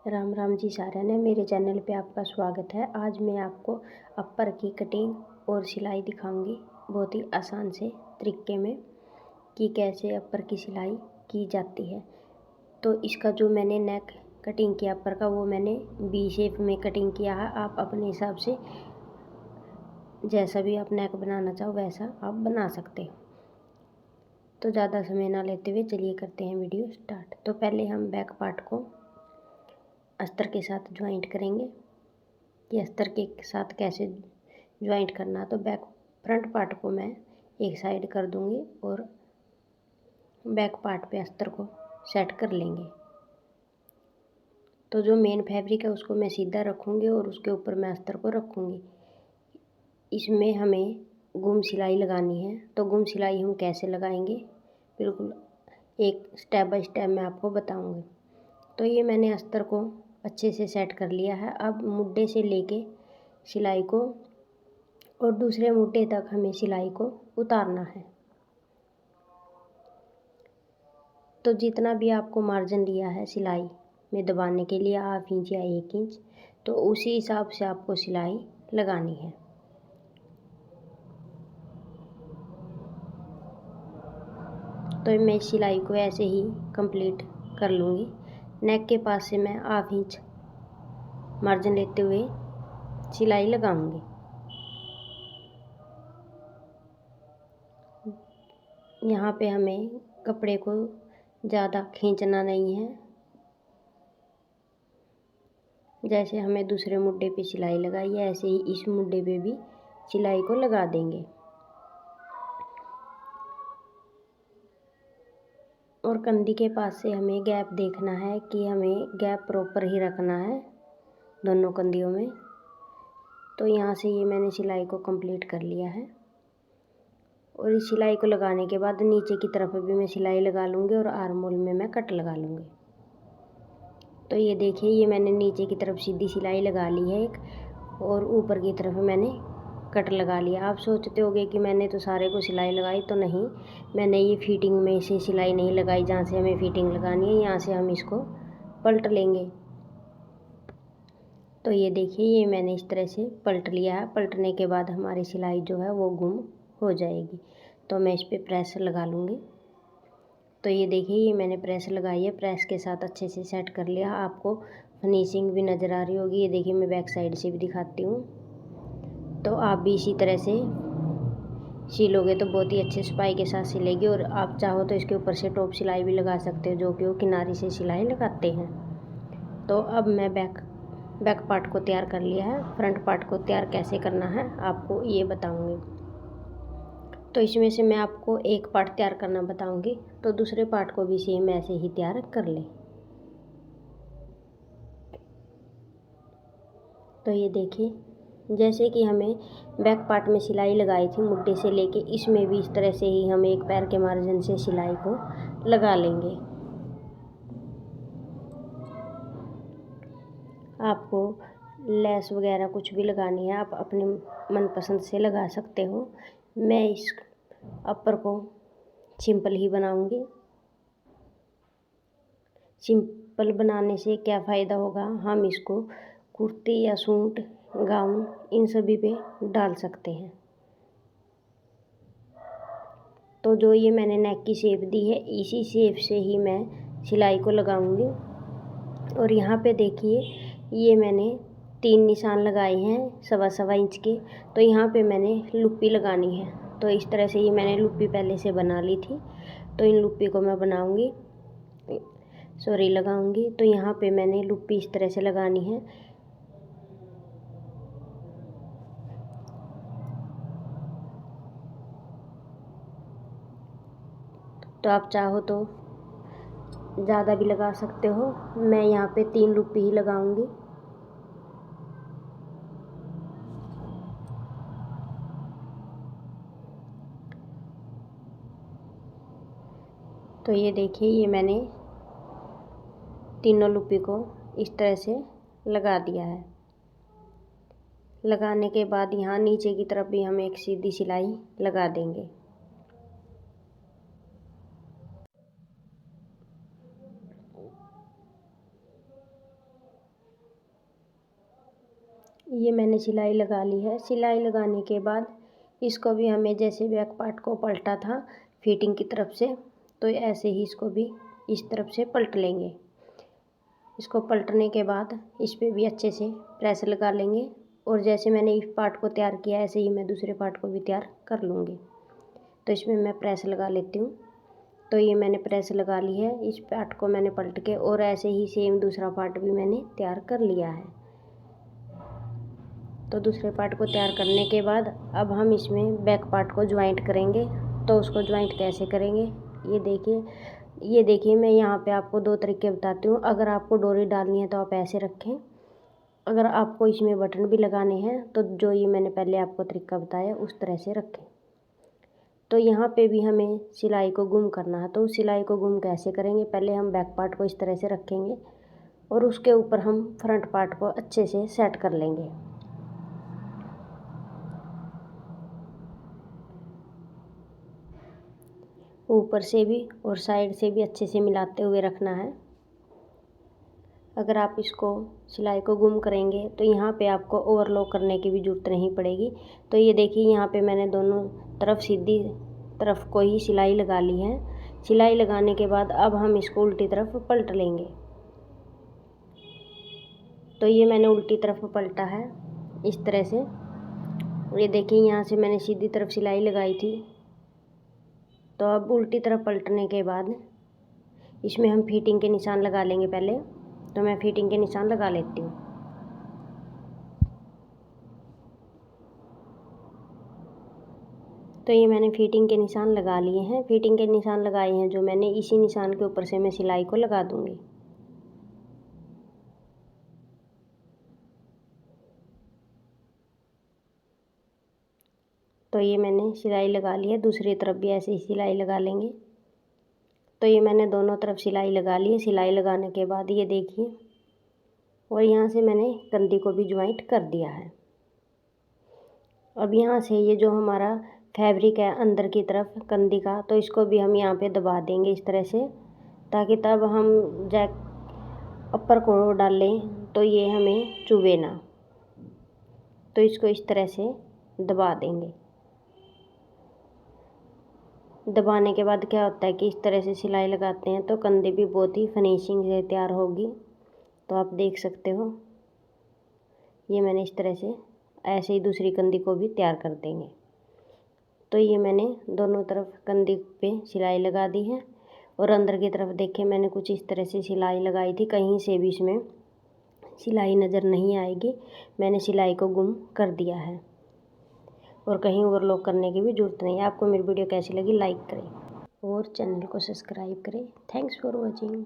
राम राम जी सारे ने मेरे चैनल पे आपका स्वागत है। आज मैं आपको अपर की कटिंग और सिलाई दिखाऊंगी बहुत ही आसान से तरीके में कि कैसे अपर की सिलाई की जाती है। तो इसका जो मैंने नेक कटिंग किया अपर का वो मैंने वी शेप में कटिंग किया है। आप अपने हिसाब से जैसा भी आप नेक बनाना चाहो वैसा आप बना सकते हो। तो ज़्यादा समय ना लेते हुए चलिए करते हैं वीडियो स्टार्ट। तो पहले हम बैक पार्ट को अस्तर के साथ ज्वाइंट करेंगे कि अस्तर के साथ कैसे ज्वाइंट करना। तो फ्रंट पार्ट को मैं एक साइड कर दूंगी और बैक पार्ट पे अस्तर को सेट कर लेंगे। तो जो मेन फैब्रिक है उसको मैं सीधा रखूँगी और उसके ऊपर मैं अस्तर को रखूँगी। इसमें हमें गुम सिलाई लगानी है। तो गुम सिलाई हम कैसे लगाएंगे बिल्कुल एक स्टेप बाय स्टेप मैं आपको बताऊँगी। तो ये मैंने अस्तर को अच्छे से सेट कर लिया है। अब मुड्ढे से लेके सिलाई को और दूसरे मुड्ढे तक हमें सिलाई को उतारना है। तो जितना भी आपको मार्जिन लिया है सिलाई में दबाने के लिए 1/2 इंच या 1 इंच, तो उसी हिसाब से आपको सिलाई लगानी है। तो मैं सिलाई को ऐसे ही कंप्लीट कर लूँगी। नेक के पास से मैं 1/2 इंच मार्जिन लेते हुए सिलाई लगाऊंगी। यहाँ पे हमें कपड़े को ज़्यादा खींचना नहीं है। जैसे हमें दूसरे मुड्ढे पे सिलाई लगाई है ऐसे ही इस मुड्ढे पे भी सिलाई को लगा देंगे। और कंधी के पास से हमें गैप देखना है कि हमें गैप प्रॉपर ही रखना है दोनों कंधियों में। तो यहाँ से ये मैंने सिलाई को कंप्लीट कर लिया है। और इस सिलाई को लगाने के बाद नीचे की तरफ भी मैं सिलाई लगा लूँगी और आर्म होल में मैं कट लगा लूँगी। तो ये देखिए ये मैंने नीचे की तरफ सीधी सिलाई लगा ली है एक, और ऊपर की तरफ मैंने कट लगा लिया। आप सोचते होगे कि मैंने तो सारे को सिलाई लगाई, तो नहीं, मैंने ये फिटिंग में से सिलाई नहीं लगाई जहाँ से हमें फिटिंग लगानी है। यहाँ से हम इसको पलट लेंगे। तो ये देखिए ये मैंने इस तरह से पलट लिया है। पलटने के बाद हमारी सिलाई जो है वो गुम हो जाएगी। तो मैं इस पर प्रेस लगा लूँगी। तो ये देखिए ये मैंने प्रेस लगाई है। प्रेस के साथ अच्छे से सेट कर लिया। आपको फिनिशिंग भी नज़र आ रही होगी। ये देखिए मैं बैक साइड से भी दिखाती हूँ। तो आप भी इसी तरह से सिलोगे तो बहुत ही अच्छे सिपाही के साथ सिलेगी। और आप चाहो तो इसके ऊपर से टॉप सिलाई भी लगा सकते हो, जो कि वो किनारी से सिलाई लगाते हैं। तो अब मैं बैक पार्ट को तैयार कर लिया है। फ्रंट पार्ट को तैयार कैसे करना है आपको ये बताऊंगी। तो इसमें से मैं आपको एक पार्ट तैयार करना बताऊंगी, तो दूसरे पार्ट को भी सेम ऐसे ही तैयार कर लें। तो ये देखिए जैसे कि हमें बैक पार्ट में सिलाई लगाई थी मुड्ढे से लेके, इसमें भी इस तरह से ही हम एक पैर के मार्जिन से सिलाई को लगा लेंगे। आपको लेस वगैरह कुछ भी लगानी है आप अपने मनपसंद से लगा सकते हो। मैं इस अपर को सिंपल ही बनाऊंगी। सिंपल बनाने से क्या फ़ायदा होगा, हम इसको कुर्ती या सूट गाउन इन सभी पे डाल सकते हैं। तो जो ये मैंने नेक की शेप दी है इसी शेप से ही मैं सिलाई को लगाऊंगी। और यहाँ पे देखिए ये मैंने 3 निशान लगाए हैं 1.25 इंच के। तो यहाँ पे मैंने लुप्पी लगानी है। तो इस तरह से ये मैंने लुप्पी पहले से बना ली थी। तो इन लुप्पी को मैं लगाऊंगी। तो यहाँ पे मैंने लुप्पी इस तरह से लगानी है। तो आप चाहो तो ज़्यादा भी लगा सकते हो। मैं यहाँ पे 3 लुप्पी ही लगाऊंगी। तो ये देखिए ये मैंने तीनों लुप्पी को इस तरह से लगा दिया है। लगाने के बाद यहाँ नीचे की तरफ भी हम एक सीधी सिलाई लगा देंगे। ये मैंने सिलाई लगा ली है। सिलाई लगाने के बाद इसको भी हमें जैसे बैक पार्ट को पलटा था फिटिंग की तरफ से, तो ऐसे ही इसको भी इस तरफ से पलट लेंगे। इसको पलटने के बाद इस पे भी अच्छे से प्रेस लगा लेंगे, और जैसे मैंने इस पार्ट को तैयार किया ऐसे ही मैं दूसरे पार्ट को भी तैयार कर लूँगी। तो इसमें मैं प्रेस लगा लेती हूँ। तो ये मैंने प्रेस लगा ली है, इस पार्ट को मैंने पलट के, और ऐसे ही सेम दूसरा पार्ट भी मैंने तैयार कर लिया है। तो दूसरे पार्ट को तैयार करने के बाद अब हम इसमें बैक पार्ट को ज्वाइंट करेंगे। तो उसको ज्वाइंट कैसे करेंगे ये देखिए मैं यहाँ पे आपको दो तरीके बताती हूँ। अगर आपको डोरी डालनी है तो आप ऐसे रखें, अगर आपको इसमें बटन भी लगाने हैं तो जो ये मैंने पहले आपको तरीका बताया उस तरह से रखें। तो यहाँ पे भी हमें सिलाई को गुम करना है। तो उस सिलाई को गुम कैसे करेंगे, पहले हम बैक पार्ट को इस तरह से रखेंगे और उसके ऊपर हम फ्रंट पार्ट को अच्छे से सेट कर लेंगे। ऊपर से भी और साइड से भी अच्छे से मिलाते हुए रखना है। अगर आप इसको सिलाई को गुम करेंगे तो यहाँ पे आपको ओवरलॉक करने की भी ज़रूरत नहीं पड़ेगी। तो ये देखिए यहाँ पे मैंने दोनों तरफ सीधी तरफ को ही सिलाई लगा ली है। सिलाई लगाने के बाद अब हम इसको उल्टी तरफ पलट लेंगे। तो ये मैंने उल्टी तरफ पलटा है इस तरह से। ये देखिए यहाँ से मैंने सीधी तरफ सिलाई लगाई थी। तो अब उल्टी तरफ पलटने के बाद इसमें हम फिटिंग के निशान लगा लेंगे पहले। तो मैं फिटिंग के निशान लगा लेती हूँ। तो ये मैंने फिटिंग के निशान लगा लिए हैं। फिटिंग के निशान लगाए हैं जो मैंने, इसी निशान के ऊपर से मैं सिलाई को लगा दूँगी। तो ये मैंने सिलाई लगा ली है, दूसरी तरफ भी ऐसे ही सिलाई लगा लेंगे। तो ये मैंने दोनों तरफ सिलाई लगा ली है। सिलाई लगाने के बाद ये देखिए, और यहाँ से मैंने कंधी को भी ज्वाइंट कर दिया है। अब यहाँ से ये जो हमारा फैब्रिक है अंदर की तरफ कंधी का, तो इसको भी हम यहाँ पे दबा देंगे इस तरह से, ताकि तब हम जैक अपर को डालें तो ये हमें चुभे ना। तो इसको इस तरह से दबा देंगे। दबाने के बाद क्या होता है कि इस तरह से सिलाई लगाते हैं तो कंधे भी बहुत ही फिनिशिंग से तैयार होगी। तो आप देख सकते हो, ये मैंने इस तरह से ऐसे ही दूसरी कंधी को भी तैयार कर देंगे। तो ये मैंने दोनों तरफ कंधी पे सिलाई लगा दी है, और अंदर की तरफ देखें मैंने कुछ इस तरह से सिलाई लगाई थी, कहीं से भी इसमें सिलाई नज़र नहीं आएगी। मैंने सिलाई को गुम कर दिया है, और कहीं ओवरलॉक करने की भी ज़रूरत नहीं है। आपको मेरी वीडियो कैसी लगी लाइक करें और चैनल को सब्सक्राइब करें। Thanks for watching.